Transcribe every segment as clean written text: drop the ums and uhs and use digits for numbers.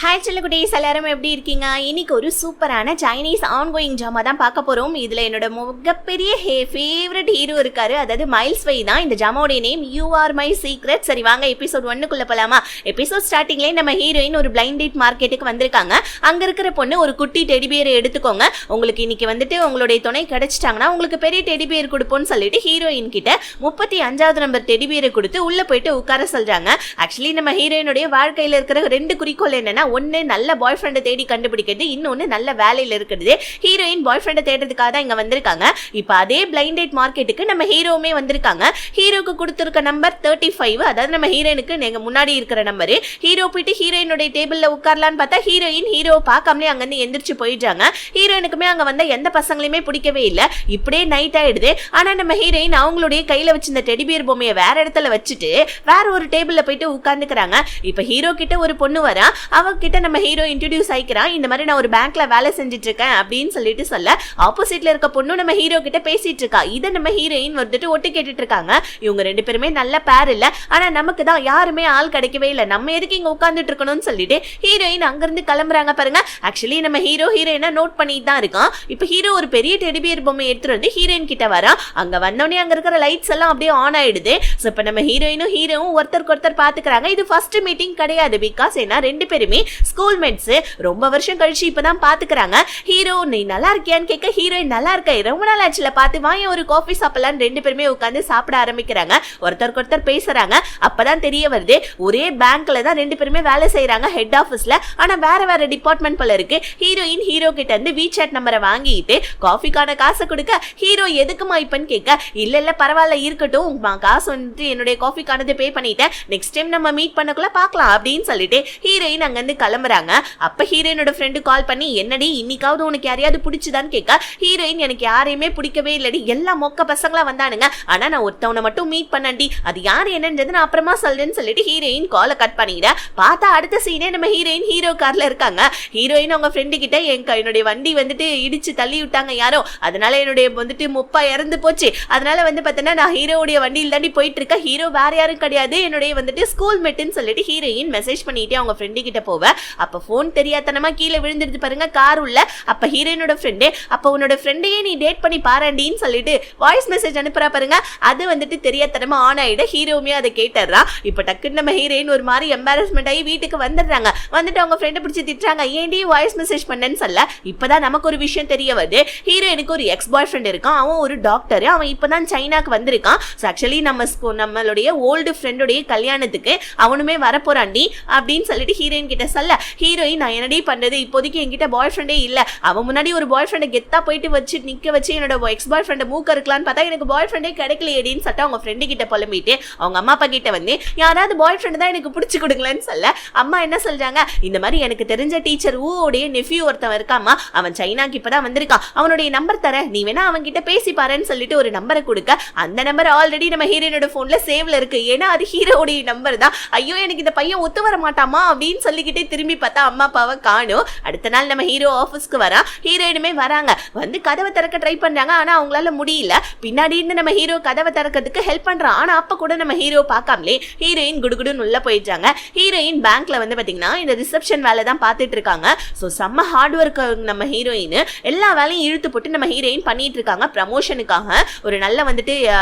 Hi செல்லகுட்டீஸ், எல்லாரும் எப்படி இருக்கீங்க? இன்னைக்கு ஒரு சூப்பரான சைனீஸ் ஆன்கோயிங் ட்ராமா தான் பார்க்க போறோம். இதுல என்னோட மிகப்பெரிய ஃபேவரட் ஹீரோ இருக்காரு, அதாவது மைல்ஸ் வை தான். இந்த ட்ராமாவோட name you are my secret. சரி வாங்க எபிசோட் 1க்குள்ள போலாமா? எபிசோட் ஸ்டார்டிங்லேயே நம்ம ஹீரோயின் ஒரு பிளைண்ட் டேட் மார்க்கெட்டுக்கு வந்திருக்காங்க. அங்க இருக்கிற பொண்ணு ஒரு குட்டி டெடி பியரை எடுத்துக்கோங்க, உங்களுக்கு இன்னைக்கு வந்துட்டு உங்களுடைய துணை கிடைச்சிட்டாங்கன்னா உங்களுக்கு பெரிய டெடி பியர் கொடுப்போம்னு சொல்லிட்டு ஹீரோயின் கிட்ட 35வது நம்பர் டெடி பியரை கொடுத்து உள்ள போயிட்டு உட்கார சொல்றாங்க. ஆக்சுவலி நம்ம ஹீரோயினுடைய வாழ்க்கையில இருக்கிற 2 குறிக்கோள் என்னன்னா, ஒன்னு நல்ல பாய் ஃப்ரெண்டை தேடி கண்டுபிடிக்கிறது, இன்னொன்னு நல்ல வேலையில இருக்கிறது. ஹீரோயின் பாய் ஃப்ரெண்டை தேடுறதுக்காக தான் இங்க வந்திருக்காங்க. இப்ப அதே பிளைண்ட் டேட் மார்க்கெட்டுக்கு நம்ம ஹீரோவுமே வந்திருக்காங்க. ஹீரோக்கு கொடுத்திருக்க நம்பர் 35, அதாவது நம்ம ஹீரோயினுக்கு நீங்க முன்னாடி இருக்கிற நம்பரு. ஹீரோ போயிட்டு ஹீரோயினுடைய டேபிள்ல உட்காரலான்னு பார்த்தா ஹீரோயின் ஹீரோ பார்க்காமலே அங்கிருந்து எந்திரிச்சு போயிடுறாங்க. ஹீரோயினுக்குமே அங்க வந்த எந்த பசங்களையுமே பிடிக்கவே இல்லை. இப்படியே நைட் ஆயிடுது. ஆனா நம்ம ஹீரோயின் அவங்களுடைய கையில வச்சிருந்த டெடிபியர் பொம்மையை வேற இடத்துல வச்சுட்டு வேற ஒரு டேபிள்ல போயிட்டு உட்கார்ந்துக்கிறாங்க. இப்ப ஹீரோ கிட்ட ஒரு பொண்ணு வரா, கிட்ட நம்ம ஹீரோ இன்ட்ரோடியூஸ் ஆயிக்கிறான். இந்த மாதிரி நான் ஒரு பேங்க்ல வேலை செஞ்சுட்டு இருக்கேன் அப்படின்னு சொல்லிட்டு சொல்ல, ஆப்போசிட்ல இருக்க பொண்ணு நம்ம ஹீரோ கிட்ட பேசிட்டு இருக்கா. இதை நம்ம ஹீரோயின் வந்துட்டு ஒட்டு கேட்டுட்டு இருக்காங்க. இவங்க 2 பேருமே நல்ல பேர் இல்ல, ஆனா நமக்கு தான் யாருமே ஆள் கிடைக்கவே இல்லை, நம்ம எதுக்கு இங்க உட்கார்ந்துட்டு இருக்கணும்னு சொல்லிட்டு ஹீரோயின் அங்கிருந்து கிளம்புறாங்க. பாருங்க, ஆக்சுவலி நம்ம ஹீரோயினை நோட் பண்ணிட்டு தான் இருக்கான். இப்ப ஹீரோ ஒரு பெரிய டெடிபியர் பொம்மை எடுத்துட்டு வந்து ஹீரோயின் கிட்ட வரா. அங்க வந்தோடனே அங்க இருக்கிற லைட்ஸ் எல்லாம் அப்படியே ஆன் ஆயிடுது. சோ இப்ப நம்ம ஹீரோயினும் ஹீரோவும் ஒருத்தருக்கு ஒருத்தர் பாத்துக்கிறாங்க. இது ஃபர்ஸ்ட் மீட்டிங் கிடையாது, பிகாஸ் ஏன்னா 2 பேருமே ஸ்கூல்மேட்ஸ், ரொம்ப வருஷம் கழிச்சு இப்பதான் பாத்துக்கிறாங்க. ஹீரோ நீ நல்லா இருக்கியான்னு கேட்க ஹீரோயின் நல்லா இருக்க, ரொம்ப நாள் ஆச்சுல பார்த்து வாங்க ஒரு காஃபி சாப்பிடலாம். 2 பேருமே உட்காந்து சாப்பிட ஆரம்பிக்கிறாங்க. ஒருத்தருக்கு ஒருத்தர் பேசுறாங்க. அப்பதான் தெரிய வருது ஒரே பேங்க்ல தான் 2 பேருமே வேலை செய்யறாங்க, ஹெட் ஆபீஸ்ல. ஆனா வேற வேற டிபார்ட்மெண்ட் போல இருக்கு. ஹீரோயின் ஹீரோ கிட்ட இருந்து வீசாட் நம்பரை வாங்கிட்டு காஃபிக்கான காசை கொடுக்க ஹீரோ எதுக்குமா இப்பன்னு கேட்க, இல்ல இல்ல பரவாயில்ல இருக்கட்டும், காசு வந்துட்டு என்னுடைய காஃபிக்கானது பே பண்ணிட்டேன், நெக்ஸ்ட் டைம் நம்ம மீட் பண்ணக்குள்ள பாக்கலாம் அப்படின்னு சொல்லிட்டு ஹீரோயின் அங்கிருந்து கிளம்புறாங்க. அப்ப ஹீரோயினோட ஃப்ரெண்டு கால் பண்ணி, என்னடி இன்னைக்காவது உனக்கு யாரையாவது பிடிச்சுதான்னு கேட்க ஹீரோயின் எனக்கு யாரையுமே பிடிக்கவே இல்லடி, எல்லா மொக்க பசங்களா வந்தானுங்க, ஆனா நான் ஒருத்தவனை மட்டும் மீட் பண்ணி, அது யாரு என்னன்றது நான் அப்புறமா சொல்றேன்னு சொல்லிட்டு ஹீரோயின் காலை கட் பண்ணிட. பார்த்தா அடுத்த சீனே நம்ம ஹீரோயின் ஹீரோ கார்ல இருக்காங்க. ஹீரோயின் அவங்க ஃப்ரெண்டு கிட்ட என்னுடைய வண்டி வந்துட்டு இடிச்சு தள்ளி விட்டாங்க யாரோ, அதனால என்னுடைய வந்துட்டு முப்பா இறந்து போச்சு, அதனால வந்து பார்த்தீங்கன்னா நான் ஹீரோவுடைய வண்டியில் தாண்டி போயிட்டு இருக்கேன், ஹீரோ வேற யாரும் கிடையாது என்னுடைய வந்துட்டு ஸ்கூல் மேட்டுன்னு சொல்லிட்டு ஹீரோயின் மெசேஜ் பண்ணிட்டு அவங்க ஃப்ரெண்டு கிட்ட போவ. அப்ப போன் தெரியாதனமா கீழே விழுந்துருது பாருங்க கார் உள்ள. அப்ப ஹீரோயினோட ஃப்ரெண்டு, அப்ப உன்னோட ஃப்ரெண்டையே நீ டேட் பண்ணி பாராண்டின்னு சொல்லிட்டு வாய்ஸ் மெசேஜ் அனுப்புறா பாருங்க. அது வந்துட்டு தெரியாதனமா ஆன் ஆயிட ஹீரோவுமே அதை கேட்டுறா. இப்ப டக்குன்னு நம்ம ஹீரோயின் ஒரு மாதிரி எம்பாரஸ்மெண்ட் ஆகி வீட்டுக்கு வந்துடுறாங்க. வந்துட்டு அவங்க ஃப்ரெண்டை பிடிச்சி திட்டுறாங்க, ஏன்டி வாய்ஸ் மெசேஜ் பண்ணேன்னு சொல்ல. இப்பதான் நமக்கு ஒரு விஷயம் தெரிய வருது, ஹீரோயினுக்கு ஒரு எக்ஸ் பாய் ஃப்ரெண்ட் இருக்கான், அவன் ஒரு டாக்டர், அவன் இப்பதான் சைனாக்கு வந்திருக்கான். ஆக்சுவலி நம்மளுடைய ஓல்டு ஃப்ரெண்டுடைய கல்யாணத்துக்கு அவனுமே வரப்போறாண்டி அப்படின்னு சொல்லிட்டு ஹீரோயின் கிட்ட சொல்ல, ஹீரோயின் நான் என்னடி பண்றது, இப்போதைக்கு என்கிட்ட பாய் ஃப்ரெண்டே இல்ல, அவன் முன்னாடி ஒரு பாய் ஃப்ரெண்டை கெத்தா போயிட்டு வச்சு நிக்க வச்சு என்னோட எக்ஸ் பாய் ஃப்ரெண்டை மூக்க இருக்கலான்னு பார்த்தா எனக்கு பாய் ஃப்ரெண்டே கிடைக்கலையேடின்னு சொல்லிட்டு அவங்க ஃப்ரெண்டு கிட்ட புலம்பிட்டு அவங்க அம்மா அப்பா கிட்ட வந்து யாராவது பாய் ஃப்ரெண்ட் தான் எனக்கு பிடிச்சி கொடுங்களேன்னு சொல்ல, அம்மா என்ன சொல்றாங்க, இந்த மாதிரி எனக்கு தெரிஞ்ச டீச்சர் ஊடைய நெஃப்யூ ஒருத்தவன் இருக்காமா, அவன் சைனாக்கு இப்பதான் வந்திருக்கான், அவனுடைய நம்பர் தர, நீ வேணா அவன் கிட்ட பேசி பாருன்னு சொல்லிட்டு ஒரு நம்பரை கொடுக்க, அந்த நம்பர் ஆல்ரெடி நம்ம ஹீரோனோட போன்ல சேவ்ல இருக்கு, ஏன்னா அது ஹீரோடைய நம்பர் தான். ஐயோ எனக்கு இந்த பையன் ஒத்து வர மாட்டாமா அப்படின்னு சொல்லிக்கிட்டே திரும்பி பார்த்தா அம்மா அப்பாவை காணும். அடுத்த நாள் நம்ம ஹீரோ ஆபீஸ்க்கு வரா, ஹீரோயினுமே வராங்க. வந்து கதவை திறக்க ட்ரை பண்றாங்க, ஆனா அவங்களால முடியல. பின்னாடி இருந்து நம்ம ஹீரோ கதவை திறக்கிறதுக்கு ஹெல்ப் பண்றான், ஆனா அப்ப கூட நம்ம ஹீரோ பார்க்காமலே ஹீரோயின் குடுகுடுன்னு உள்ள போயிட்டாங்க. ஹீரோயின் பேங்க்ல வந்து பாத்தீங்கன்னா இந்த ரிசப்ஷன் வேலை தான் பார்த்துட்டு இருக்காங்க. ஸோ செம்ம ஹார்ட் ஒர்க் நம்ம ஹீரோயின், எல்லா வேலையும் இழுத்து போட்டு நம்ம ஹீரோயின் பண்ணிட்டு இருக்காங்க ப்ரமோஷனுக்காக, ஒரு நல்ல வந்துட்டு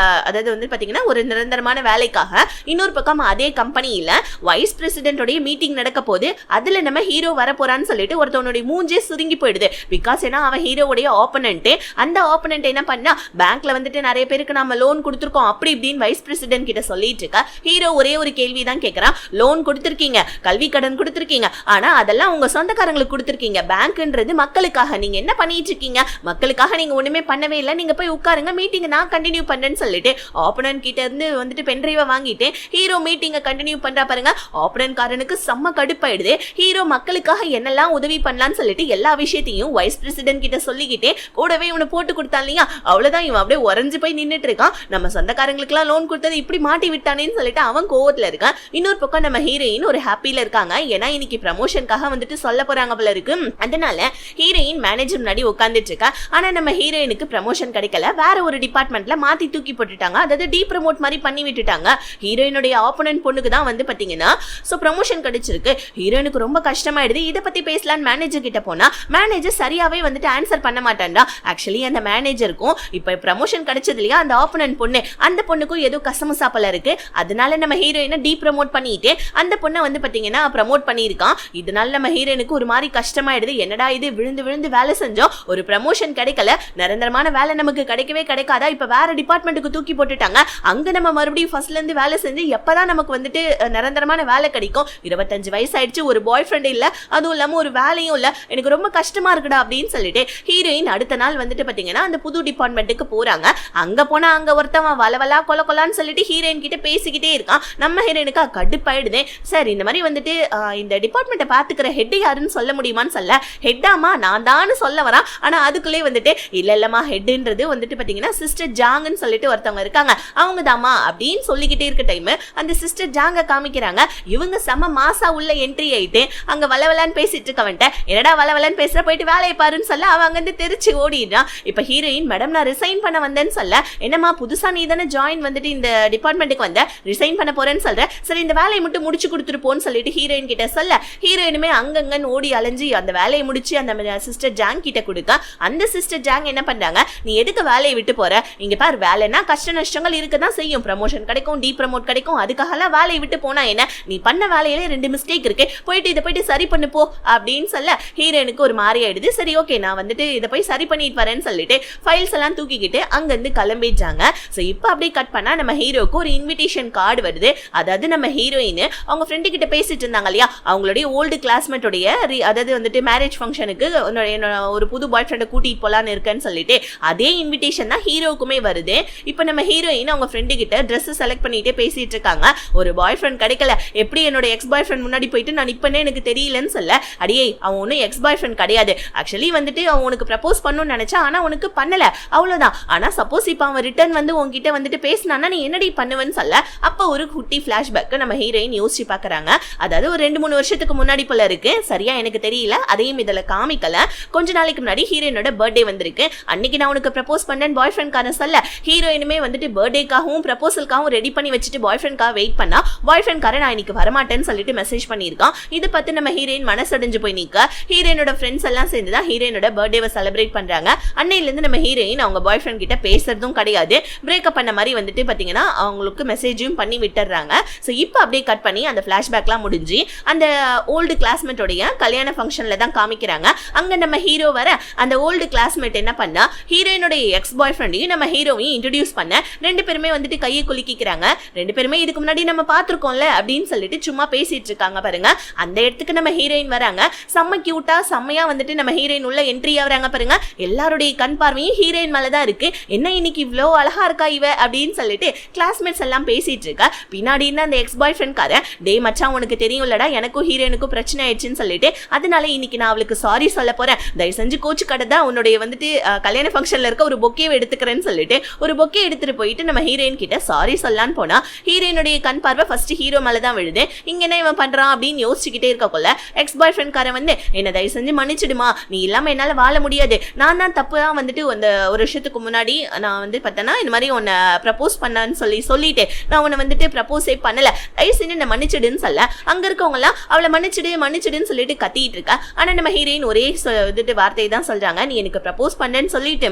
அதாவது வந்து பாத்தீங்கன்னா ஒரு நிரந்தரமான வேலைக்காக. இன்னொரு பக்கம் அதே கம்பெனியில வைஸ் பிரசிடென்டோடைய மீட்டிங் நடக்க போது, அதுல நம்ம ஹீரோ வர போறான்னு சொல்லிட்டு ஒருத்தவனுடைய மூஞ்சே சுருங்கி போயிடுது. பிகாஸ் ஏன்னா அவன் ஹீரோவுடைய ஆப்போனன்ட். அந்த ஆப்போனன்ட் என்ன பண்ணா, பேங்க்ல வந்துட்டு நிறைய பேருக்கு நம்ம லோன் கொடுத்துருக்கோம் அப்படி இப்படின்னு வைஸ் பிரசிடென்ட் கிட்ட சொல்லிட்டு இருக்க. ஹீரோ ஒரே ஒரு கேள்வி தான் கேட்கறான், லோன் கொடுத்துருக்கீங்க, கல்வி கடன் கொடுத்துருக்கீங்க, ஆனா அதெல்லாம் உங்க சொந்தக்காரங்களுக்கு கொடுத்துருக்கீங்க, பேங்க்ன்றது மக்களுக்காக, நீங்க என்ன பண்ணிட்டு இருக்கீங்க, மக்களுக்காக நீங்க ஒண்ணுமே பண்ணவே இல்லை, நீங்க போய் உட்காருங்க, மீட்டிங் நான் கண்டினியூ பண்றேன்னு சொல்லிட்டு ஆப்போனன்ட் கிட்ட இருந்து வந்துட்டு பென்ட்ரைவை வாங்கிட்டு ஹீரோ மீட்டிங்கை கண்டினியூ பண்றா பாருங்க. ஆப்போனன்ட் காரனுக்கு செம்ம கடுப்பாயிடுது. ஹீரோ மக்களுக்காக என்னெல்லாம் உதவி பண்ணலாம்னு சொல்லிட்டு எல்லா விஷயத்தையும் வைஸ் பிரசிடென்ட் கிட்ட சொல்லிக்கிட்டே கூடவே இவனை போட்டு கொடுத்தான் இல்லையா, அவ்வளவுதான் இவன் அப்படியே உறைஞ்சு போய் நின்றுட்டு இருக்கான். நம்ம சொந்தக்காரங்களுக்கு எல்லாம் லோன் கொடுத்தது இப்படி மாட்டி விட்டானேன்னு சொல்லிட்டு அவன் கோவத்துல இருக்கான். இன்னொரு பக்கம் நம்ம ஹீரோயின் ஒரு ஹாப்பில இருக்காங்க, ஏன்னா இன்னைக்கு ப்ரமோஷனுக்காக வந்துட்டு சொல்ல போறாங்க போல இருக்கு. அதனால ஹீரோயின் மேனேஜர் முன்னாடி உட்கார்ந்துட்டு இருக்கா. ஆனா நம்ம ஹீரோயினுக்கு ப்ரமோஷன் கிடைக்கல, வேற ஒரு டிபார்ட்மெண்ட்ல மாத்தி தூக்கி போட்டுட்டாங்க, அதாவது டீ ப்ரமோட் மாதிரி பண்ணி விட்டுட்டாங்க. ஹீரோயினுடைய ஆப்போனன்ட் பொண்ணுக்கு தான் வந்து பாத்தீங்கன்னா சோ ப்ரமோஷன் கிடைச்சிருக்கு. ஹீரோயினுக்கு ஹீரோயினுக்கு ரொம்ப கஷ்டமாயிடுது. இதை பத்தி பேசலான்னு மேனேஜர் கிட்ட போனா மேனேஜர் சரியாவே வந்துட்டு ஆன்சர் பண்ண மாட்டான்டா. ஆக்சுவலி அந்த மேனேஜருக்கும் இப்ப ப்ரமோஷன் கிடைச்சது இல்லையா அந்த ஆப்போனன்ட் பொண்ணு, அந்த பொண்ணுக்கும் ஏதோ கசமுசாப்பல இருக்கு. அதனால நம்ம ஹீரோயினை டீ ப்ரமோட் பண்ணிட்டு அந்த பொண்ணை வந்து பாத்தீங்கன்னா ப்ரமோட் பண்ணியிருக்கான். இதனால நம்ம ஹீரோயினுக்கு ஒரு மாதிரி கஷ்டமாயிடுது. என்னடா இது, விழுந்து விழுந்து வேலை செஞ்சோம், ஒரு ப்ரமோஷன் கிடைக்கல, நிரந்தரமான வேலை நமக்கு கிடைக்கவே கிடைக்காதா, இப்ப வேற டிபார்ட்மெண்ட்டுக்கு தூக்கி போட்டுட்டாங்க, அங்க நம்ம மறுபடியும் ஃபர்ஸ்ட்ல இருந்து வேலை செஞ்சு எப்பதான் நமக்கு வந்துட்டு நிரந்தரமான வேலை கிடைக்கும், 25 வயசு ஆயிடுச்சு, ஒரு பாய் ஃப்ரெண்ட் இல்ல, அதுவும் இல்லாம ஒரு வேலையும் இல்ல, எனக்கு ரொம்ப கஷ்டமா இருக்குடா அப்படின்னு சொல்லிட்டு ஹீரோயின் அடுத்த நாள் வந்துட்டு பாத்தீங்கன்னா அந்த புது டிபார்ட்மெண்ட்டுக்கு போறாங்க. அங்க போனா அங்க ஒருத்தவன் வளவலா கொல கொலான்னு சொல்லிட்டு ஹீரோயின் கிட்ட பேசிக்கிட்டே இருக்கான். நம்ம ஹீரோயினுக்கு கடுப்பாயிடுதே. சார் இந்த மாதிரி வந்துட்டு இந்த டிபார்ட்மெண்ட்டை பாத்துக்கிற ஹெட் யாருன்னு சொல்ல முடியுமான்னு சொல்ல, ஹெட்டாமா நான் தான் சொல்ல வரேன். ஆனா அதுக்குள்ளே வந்துட்டு இல்லம்மா ஹெட்ன்றது வந்துட்டு பாத்தீங்கன்னா சிஸ்டர் ஜாங்னு சொல்லிட்டு ஒருத்தவங்க இருக்காங்க, அவங்க தாமா அப்படின்னு சொல்லிக்கிட்டே இருக்க டைம் அந்த சிஸ்டர் ஜாங்க காமிக்கிறாங்க. இவங்க செம மாசா உள்ள என்ட்ரி ஆயிட்டு அங்க வளவலான்னு பேசிட்டு இருக்கவன்ட்ட, என்னடா வளவலான்னு பேசுற, போயிட்டு வேலையை பாருன்னு சொல்ல அவன் அங்கிருந்து தெரிச்சு ஓடிடுறான். இப்ப ஹீரோயின் மேடம் நான் ரிசைன் பண்ண வந்தேன்னு சொல்ல, என்னமா புதுசா நீ தானே ஜாயின் வந்துட்டு இந்த டிபார்ட்மெண்ட்டுக்கு வந்த, ரிசைன் பண்ண போறேன்னு சொல்ற, சரி இந்த வேலையை மட்டும் முடிச்சு கொடுத்துருப்போன்னு சொல்லிட்டு ஹீரோயின் கிட்ட சொல்ல, ஹீரோயினுமே அங்கங்கன்னு ஓடி அலைஞ்சு அந்த வேலையை முடிச்சு அந்த சிஸ்டர் ஜாங் கிட்ட கொடுக்க, அந்த சிஸ்டர் ஜாங் என்ன பண்றாங்க, நீ எதுக்கு வேலையை விட்டு போற, இங்க பாரு வேலைன்னா கஷ்ட நஷ்டங்கள் இருக்கதான் செய்யும், ப்ரமோஷன் கிடைக்கும், டீ ப்ரமோட் கிடைக்கும், அதுக்காகலாம் வேலையை விட்டு போனா என்ன, நீ பண்ண வேலையில 2 மிஸ்டேக் இருக்கு, போயிட்டு இதை போயிட்டு சரி பண்ணு போ அப்படின்னு சொல்ல ஹீரோயினுக்கு ஒரு மாதிரி ஆயிடுது. சரி ஓகே நான் வந்துட்டு இதை போய் சரி பண்ணிட்டு வரேன்னு சொல்லிட்டு ஃபைல்ஸ் எல்லாம் தூக்கிக்கிட்டு அங்கிருந்து கிளம்பிச்சாங்க. ஸோ இப்போ அப்படியே கட் பண்ணா நம்ம ஹீரோக்கு ஒரு இன்விடேஷன் கார்டு வருது. அதாவது நம்ம ஹீரோயின் அவங்க ஃப்ரெண்டு கிட்ட பேசிட்டு இருந்தாங்க இல்லையா, அவங்களுடைய ஓல்டு கிளாஸ்மேட்டோடைய அதாவது வந்துட்டு மேரேஜ் ஃபங்க்ஷனுக்கு ஒரு புது பாய் ஃப்ரெண்டை கூட்டிட்டு போலான்னு இருக்கேன்னு சொல்லிட்டு அதே இன்விடேஷன் தான் ஹீரோக்குமே வருது. இப்போ நம்ம ஹீரோயின் அவங்க ஃப்ரெண்டு கிட்ட ட்ரெஸ் செலக்ட் பண்ணிட்டே பேசிட்டு இருக்காங்க. ஒரு பாய் ஃப்ரெண்ட் கிடைக்கல, எப்படி என்னோட எக்ஸ் பாய் ஃப்ரெண்ட் முன்னாடி போயிட்டு நான் இப்பனே எனக்கு தெரியலன்னு சொல்ல, அடியே அவன் ஒன்னும் எக்ஸ் பாய் ஃப்ரெண்ட் கிடையாது, ஆக்சுவலி வந்துட்டு அவன் உனக்கு ப்ரப்போஸ் பண்ணணும்னு நினைச்சா ஆனா உனக்கு பண்ணல அவ்வளவுதான், ஆனா சப்போஸ் இப்ப அவன் ரிட்டர்ன் வந்து உன்கிட்ட வந்துட்டு பேசினானா நீ என்னடி பண்ணுவேன்னு சொல்ல, அப்ப ஒரு குட்டி பிளாஷ்பேக் நம்ம ஹீரோயின் யோசிச்சு பாக்குறாங்க. அதாவது ஒரு 2-3 வருஷத்துக்கு முன்னாடி போல இருக்கு, சரியா எனக்கு தெரியல, அதையும் இதுல காமிக்கல. கொஞ்ச நாளைக்கு முன்னாடி ஹீரோயினோட பர்த்டே வந்திருக்கு. அன்னைக்கு நான் உனக்கு ப்ரப்போஸ் பண்ணேன் பாய் ஃப்ரெண்ட் காரன் சொல்ல, ஹீரோயினுமே வந்துட்டு பர்த்டேக்காகவும் ப்ரப்போசலுக்காகவும் ரெடி பண்ணி வச்சுட்டு பாய் ஃப்ரெண்ட்காக வெயிட் பண்ணா, பாய் ஃப்ரெண்ட் காரன் நான் இன்னைக்கு வரமாட்டேன்னு சொல்லிட்டு மெசேஜ் பண்ணியிருக்கான். இதை பார்த்து நம்ம ஹீரோயின் மனசடைஞ்சு போய் நிக்க, ஹீரோயினோட ஃப்ரெண்ட்ஸ் எல்லாம் சேர்ந்து தான் ஹீரோயினோட பர்த்டேவை செலிப்ரேட் பண்றாங்க. அன்னையில இருந்து நம்ம ஹீரோயின் அவங்க பாய் ஃப்ரெண்ட் கிட்ட பேசுறதும் கிடையாது, பிரேக்கப் பண்ண மாதிரி வந்துட்டு பாத்தீங்கன்னா அவங்களுக்கு மெசேஜும் பண்ணி விட்டுறாங்க. ஸோ இப்போ அப்படியே கட் பண்ணி அந்த பிளாஷ்பேக்லாம் முடிஞ்சு அந்த ஓல்டு கிளாஸ்மேட்டோடைய கல்யாண ஃபங்க்ஷன்ல தான் காமிக்கிறாங்க. அங்க நம்ம ஹீரோ வர அந்த ஓல்டு கிளாஸ்மேட் என்ன பண்ணா, ஹீரோயினுடைய எக்ஸ் பாய் ஃப்ரெண்டையும் நம்ம ஹீரோவையும் இன்ட்ரோடியூஸ் பண்ண, 2 பேருமே வந்துட்டு கையை குலுக்கிக்கிறாங்க. 2 பேருமே இதுக்கு முன்னாடி நம்ம பார்த்திருக்கோம்ல அப்படின்னு சொல்லிட்டு சும்மா பேசிட்டு இருக்காங்க பாருங்க. அந்த இடத்துக்கு நம்ம ஹீரோயின் வராங்க. செம்ம கியூட்டா செம்மையா வந்துட்டு நம்ம ஹீரோயின் உள்ள என்ட்ரி ஆகுறாங்க பாருங்க. எல்லாருடைய கண் பார்வையும் ஹீரோயின் மேலதான் இருக்கு. என்ன இன்னைக்கு இவ்வளோ அழகா இருக்கா இவ அப்படின்னு சொல்லிட்டு கிளாஸ்மேட்ஸ் எல்லாம் பேசிட்டு இருக்கா. பின்னாடி இருந்த அந்த எக்ஸ் பாய் ஃப்ரெண்ட் கார, டே மச்சான் உனக்கு தெரியும்லடா எனக்கும் ஹீரோயினுக்கும் பிரச்சனை ஆயிடுச்சுன்னு சொல்லிட்டு, அதனால இன்னைக்கு நான் அவளுக்கு சாரி சொல்ல போறேன், தயவு செஞ்சு கோச்சு கடை உன்னுடைய வந்துட்டு கல்யாண ஃபங்க்ஷன்ல இருக்க ஒரு பொக்கேவை எடுத்துக்கிறேன்னு சொல்லிட்டு ஒரு பொக்கே எடுத்துட்டு போயிட்டு நம்ம ஹீரோயின் கிட்ட சாரி சொல்லலான்னு போனா, ஹீரோயினுடைய கண் பார்வை ஃபர்ஸ்ட் ஹீரோ மேலதான் விழுது. இங்க என்ன இவன் பண்றான் அப்படின்னு யோசிச்சுக்கிட்டே இருக்கக்குள்ள எக்ஸ் பாய் ஃப்ரெண்ட் காரன் வந்து, என்ன தயவு செஞ்சு மன்னிச்சிடுமா, நீ இல்லாம என்னால வாழ முடியாது, நான் தான் தப்பு தான் வந்துட்டு அந்த ஒரு வருஷத்துக்கு முன்னாடி நான் வந்து பார்த்தேன்னா இந்த மாதிரி உன்னை ப்ரப்போஸ் பண்ணான்னு சொல்லிட்டு நான் உன்னை வந்துட்டு ப்ரப்போஸே பண்ணல, தயவு செஞ்சு என்ன மன்னிச்சிடுன்னு சொல்ல, அங்க இருக்கவங்க எல்லாம் அவளை மன்னிச்சிடுன்னு சொல்லிட்டு கத்திட்டு இருக்கா. ஆனா நம்ம ஹீரோயின் ஒரே வந்துட்டு வார்த்தையை தான் சொல்றாங்க, நீ எனக்கு ப்ரப்போஸ் பண்ணேன்னு சொல்லிட்டு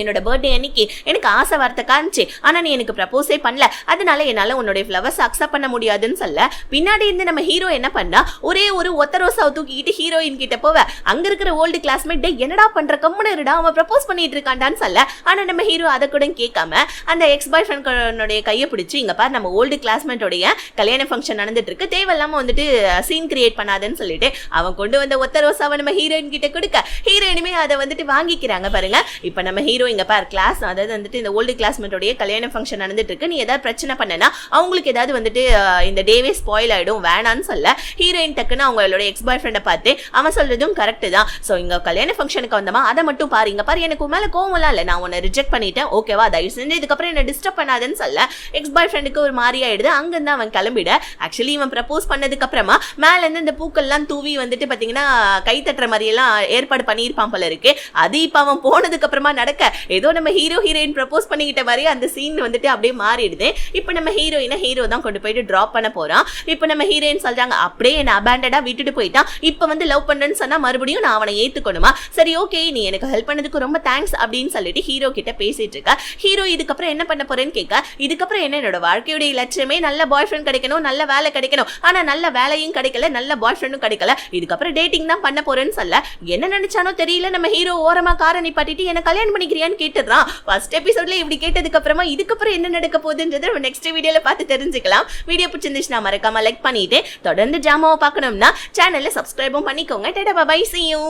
என்னோட பர்த்டே அன்னைக்கு எனக்கு ஆசை வார்த்தை காமிச்சு, ஆனா நீ எனக்கு ப்ரப்போஸே பண்ணல, அதனால என்னால உன்னுடைய ஃப்ளவர்ஸ் அக்செப்ட் பண்ண முடியாதுன்னு சொல்ல, பின்னாடி இருந்து நம்ம ஹீரோ என்ன பண்ணா, ஒரே ஒரு ஒத்த ரோசாவை தூக்கிக்கிட்டு ஹீரோயின் கிட்ட போவ, அங்க இருக்கிற ஓல்டு கிளாஸ்மேட் என்னடா பண்ற கம்முன்னு இருடா அவன் ப்ரப்போஸ் பண்ணிட்டு இருக்காண்டான்னு சொல்ல, ஆனா நம்ம ஹீரோ அதை கூட கேட்காம அந்த எக்ஸ் பாய் ஃப்ரெண்டோடைய கையை பிடிச்சி, இங்க பாரு நம்ம ஓல்டு கிளாஸ்மேட்டோடைய கல்யாண ஃபங்க்ஷன் நடந்துட்டு இருக்கு, தேவையில்லாம வந்துட்டு சீன் கிரியேட் பண்ணாதுன்னு சொல்லிட்டு அவன் கொண்டு வந்த ஒத்த ரோசாவை நம்ம ஹீரோயின் கிட்ட கொடுக்க, ஹீரோயினுமே அதை வந்துட்டு வாங்கிக்கிறாங்க பாருங்க. இப்ப நம்ம ஹீரோ இங்க பார் கிளாஸ், அதாவது வந்துட்டு இந்த ஓல்டு கிளாஸ்மேட்டோடைய கல்யாண ஃபங்க்ஷன் நடந்துட்டு இருக்கு, நீ ஏதாவது பிரச்சனை பண்ணனா அவங்களுக்கு ஏதாவது வந்துட்டு இந்த டேவே ஸ்பாயில் ஆயிடும் வேணான்னு சொல்ல, ஹீரோயின் டக்குன்னு அவங்களோட எக்ஸ் பாய் ஃப்ரெண்டை பார்த்து அவன் சொல்றதும் கரெக்ட் தான், ஸோ இங்க கல்யாண ஃபங்க்ஷனுக்கு வந்தமா அதை மட்டும் பாரு, இங்க பாரு எனக்கு மேல கோவம்லாம் இல்லை, நான் உன்னை ரிஜெக்ட் பண்ணிட்டேன் ஓகேவா, தயவு செஞ்சு இதுக்கப்புறம் என்ன டிஸ்டர்ப் பண்ணாதுன்னு சொல்ல, எக்ஸ் பாய் ஃப்ரெண்டுக்கு ஒரு மாதிரி ஆயிடுது. அங்கிருந்து அவன் கிளம்பிட, ஆக்சுவலி இவன் ப்ரப்போஸ் பண்ணதுக்கு அப்புறமா மேல இருந்து இந்த பூக்கள்லாம் தூவி வந்துட்டு பாத்தீங்கன்னா கை தட்டுற மாதிரி எல்லாம் ஏற்பாடு பண்ணியிருப்பான் போல இருக்கு. அது இப்ப அவன் போனதுக்கு அப்புறமா நடக்க ஏதோ நம்ம ஹீரோ ஹீரோயின் ப்ரப்போஸ் பண்ணிக்கிட்ட மாதிரி அந்த சீன் வந்துட்டு அப்படியே மாறிடுது. இப்போ நம்ம ஹீரோயினை ஹீரோ தான் கொண்டு போயிட்டு டிராப் பண்ண போறான். இப்போ நம்ம ஹீரோயின் சொல்றாங்க அப்படியே என்ன அபேண்டடா விட்டுட்டு போயிட்டான், இப்போ வந்து லவ் பண்றேன்னு சொன்னா மறுபடியும் நான் அவனை ஏத்துக்கணுமா, சரி ஓகே நீ எனக்கு ஹெல்ப் பண்ணதுக்கு ரொம்ப தேங்க்ஸ் அப்படின்னு சொல்லிட்டு ஹீரோ கிட்ட பேசிட்டு இருக்க. ஹீரோ இதுக்கப்புறம் என்ன பண்ண போறேன்னு கேட்க, இதுக்கப்புறம் என்ன என்னோட வாழ்க்கையுடைய லட்சியமே நல்ல பாய் ஃப்ரெண்ட் கிடைக்கணும், நல்ல வேலை கிடைக்கணும், ஆனா நல்ல வேலையும் கிடைக்கல, நல்ல பாய் ஃப்ரெண்டும் கிடைக்கல, இதுக்கப்புறம் டேட்டிங் தான் பண்ண போறேன்னு சொல்ல என்ன நினைச்சானோ தெரியல நம்ம ஹீரோ ஓரமா காரை நிப்பாட்டிட்டு என்ன கல்யாணம் பண்ணிக்கிறியான்னு கேட்டுறான். ஃபர்ஸ்ட் எபிசோட்ல இப்படி கேட்டதுக்கு அப்புறமா இதுக்கப்புறம் என்ன நடக்க போகுதுன்றதை நெக்ஸ்ட் வீடியோல பார்த்து தெரிஞ்சுக்கலாம். வீடியோ பிடிச்சிருந்துச்சுன்னா மறக்காம லைக் பண்ணிட்டு தொடர்ந்து ஜாமாவை பார்க்கணும்னா சேனலை சப்ஸ்கிரைபும் பண்ணிக்கோங்க. டாடா பை, see you.